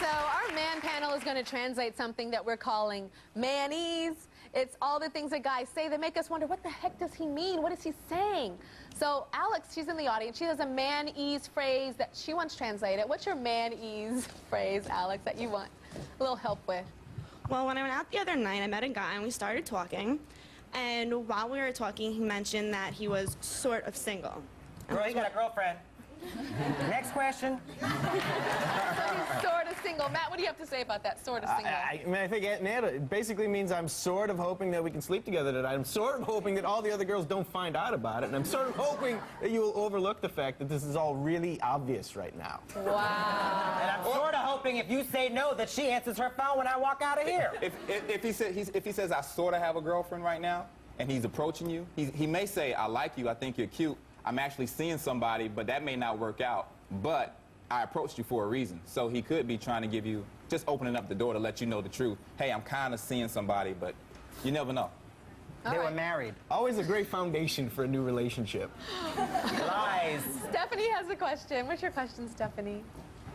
so our man panel is going to translate something that we're calling manese. It's all the things that guys say that make us wonder, what the heck does he mean? What is he saying? So Alex, she's in the audience. She has a manese phrase that she wants translated. What's your manese phrase, Alex, that you want a little help with? Well, when I went out the other night, I met a guy and we started talking. And while we were talking, he mentioned that he was sort of single. Girl, you got a girlfriend. Next question. So he's sort of single. Matt, what do you have to say about that, sort of single? I mean, I think Aunt Nana, it basically means I'm sort of hoping that we can sleep together tonight. I'm sort of hoping that all the other girls don't find out about it. And I'm sort of hoping that you will overlook the fact that this is all really obvious right now. Wow. And I'm sort of hoping if you say no that she answers her phone when I walk out of here. If he says I sort of have a girlfriend right now, and he's approaching you, he may say, I like you, I think you're cute. I'm actually seeing somebody, but that may not work out. But I approached you for a reason. So he could be trying to give you, just opening up the door to let you know the truth. Hey, I'm kind of seeing somebody, but you never know. They were married. Always a great foundation for a new relationship. Lies. Stephanie has a question. What's your question, Stephanie?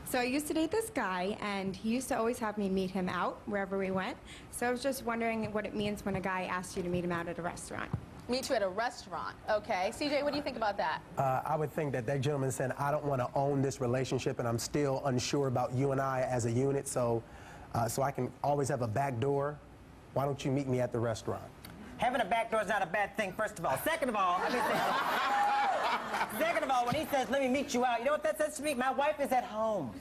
So I used to date this guy, and he used to always have me meet him out wherever we went. So I was just wondering what it means when a guy asks you to meet him out at a restaurant. Meet you at a restaurant. Okay. CJ, what do you think about that? I would think that gentleman said, I don't want to own this relationship, and I'm still unsure about you and I as a unit, so I can always have a back door. Why don't you meet me at the restaurant? Having a back door is not a bad thing, first of all. Second of all, second of all, when he says, let me meet you out, you know what that says to me? My wife is at home.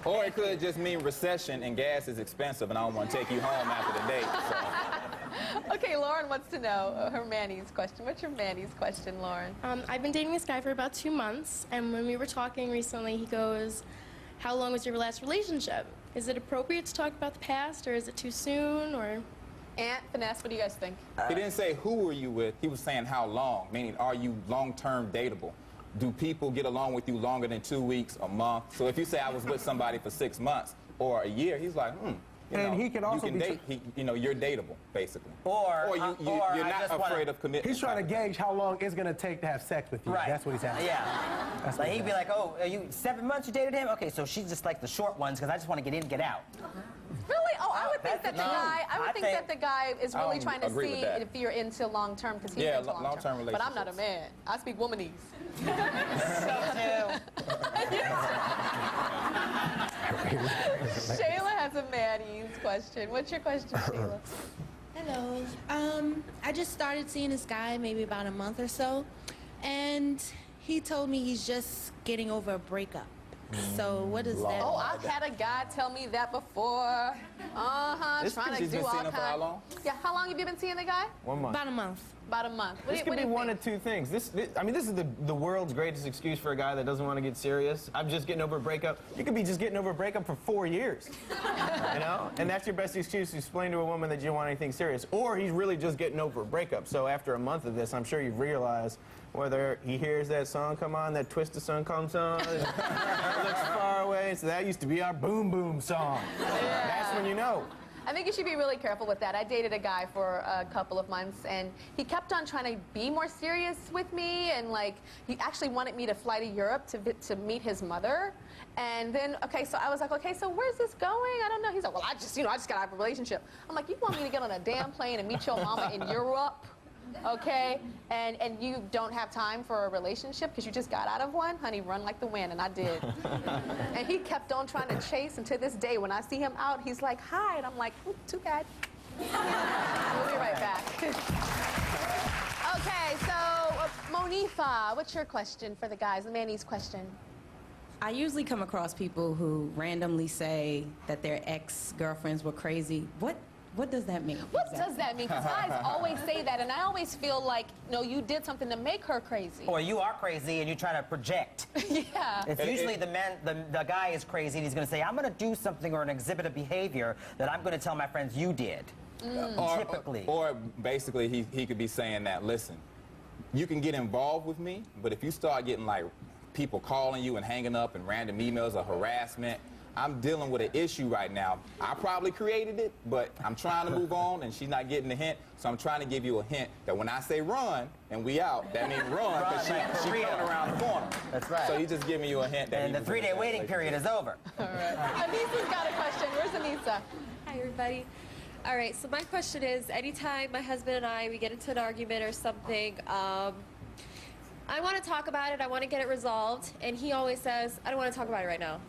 Or it could just mean recession and gas is expensive and I don't want to take you home after the date. So. Okay, Lauren wants to know her Manny's question. What's your Manny's question, Lauren? I've been dating this guy for about 2 months, and when we were talking recently, he goes, how long was your last relationship? Is it appropriate to talk about the past, or is it too soon, or? Aunt Finesse, what do you guys think? He didn't say who were you with, he was saying how long, meaning are you long-term dateable? Do people get along with you longer than 2 weeks, a month? So if you say I was with somebody for 6 months or a year, he's like, He can also you can date. You're dateable, basically. Or you're not afraid of commitment. He's trying to gauge how long it's going to take to have sex with you. Right. That's what he's asking. Yeah. That's like what he'd be like, oh, are you 7 months you dated him? Okay, so she's just like the short ones because I just want to get in, get out. Really? Oh, I would think that the guy. I would think that the guy is really trying to agree with see that. if you're into long term, because he's into long term. relationships. But I'm not a man. I speak womanese. Shayla has a Manny's question. What's your question, Shayla? Hello. I just started seeing this guy maybe about a month or so, and he told me he's just getting over a breakup. So what does that? Oh, I've had a guy tell me that before. Trying to do all kinds. How long? Yeah, how long have you been seeing the guy? 1 month. About a month. About a month. This could be one of two things. This is the world's greatest excuse for a guy that doesn't want to get serious. I'm just getting over a breakup. You could be just getting over a breakup for 4 years. You know? And that's your best excuse to explain to a woman that you don't want anything serious. Or he's really just getting over a breakup. So after a month of this, I'm sure you've realized whether he hears that song come on, that Twist the Sun comes on, looks far away. So that used to be our boom boom song. Yeah. That's when you know. I think you should be really careful with that. I dated a guy for a couple of months, and he kept on trying to be more serious with me, and like he actually wanted me to fly to Europe to meet his mother. And then, okay, so I was like, okay, so where's this going? I don't know. He's like, well, I just got out of a relationship. I'm like, you want me to get on a damn plane and meet your mama in Europe? Okay, and you don't have time for a relationship because you just got out of one? Honey, run like the wind, and I did. And he kept on trying to chase, and to this day, when I see him out, he's like, hi, and I'm like, too bad. We'll be right back. Okay, so Monifa, what's your question for the guys, the Manny's question? I usually come across people who randomly say that their ex-girlfriends were crazy. What does that mean? What does that mean? Because guys always say that, and I always feel like, no, you did something to make her crazy. Or you are crazy and you try to project. Yeah. It's usually the guy is crazy and he's going to say, I'm going to do something or an exhibit of behavior that I'm going to tell my friends you did. Typically. Or basically he could be saying that, listen, you can get involved with me, but if you start getting like people calling you and hanging up and random emails or harassment, I'm dealing with an issue right now. I probably created it, but I'm trying to move on, and she's not getting the hint. So I'm trying to give you a hint that when I say run and we out, that means run because she's coming around the corner. That's right. So he's just giving you a hint that. And the 3-day waiting period is over. All right. Anissa's got a question. Where's Anissa? Hi, everybody. All right, so my question is, anytime my husband and I, we get into an argument or something, I want to talk about it, I want to get it resolved, and he always says, I don't want to talk about it right now.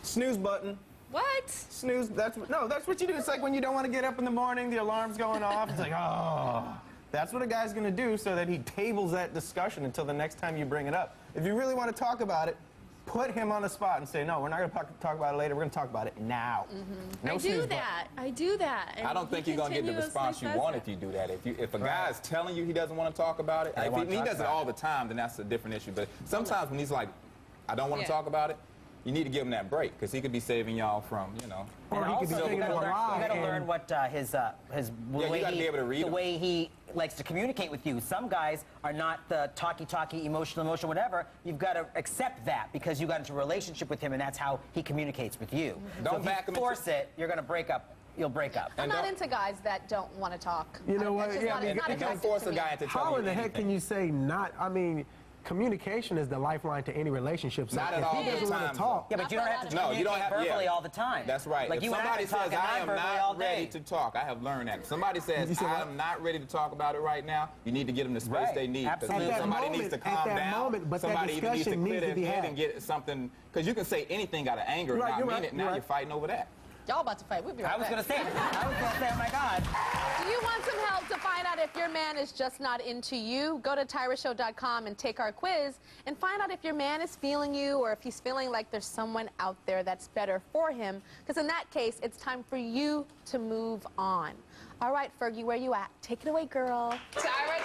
Snooze button. What? Snooze, that's what you do. It's like when you don't want to get up in the morning, the alarm's going off. It's like, oh. That's what a guy's going to do so that he tables that discussion until the next time you bring it up. If you really want to talk about it, put him on the spot and say, no, we're not going to talk about it later. We're going to talk about it now. No I do that. I do that. I don't think you're going to get the response you want if you do that. If a guy is telling you he doesn't want to talk about it, if he does it all the time, then that's a different issue. But sometimes when he's like, I don't want to talk about it, you need to give him that break because he could be saving y'all from, you know. Or he could be taking a lie. You got to learn what the way he likes to communicate with you. Some guys are not the talky, emotional, whatever. You've got to accept that because you got into a relationship with him and that's how he communicates with you. Don't so if you force it, you're going to break up. You'll break up. I'm not into guys that don't want to talk. You know what? Yeah, and don't force a guy into telling you how in the heck can you say not? I mean, communication is the lifeline to any relationship. So not at if all he doesn't want to talk. Yeah, but you don't have to communicate verbally all the time. That's right. Like if you somebody says, I am not ready to talk, I have learned that. If somebody says, I am not ready to talk about it right now, you need to give them the space they need. Absolutely. Somebody needs to calm down. But somebody even needs to clear their head had. and get something. Because you can say anything out of anger and not mean it. Now you're fighting over that. Y'all about to fight. We'll be right back. I was going to say, oh my God. Do you want some help to find out if your man is just not into you? Go to tyrashow.com and take our quiz and find out if your man is feeling you or if he's feeling like there's someone out there that's better for him. Because in that case, it's time for you to move on. All right, Fergie, where you at? Take it away, girl. Tyra.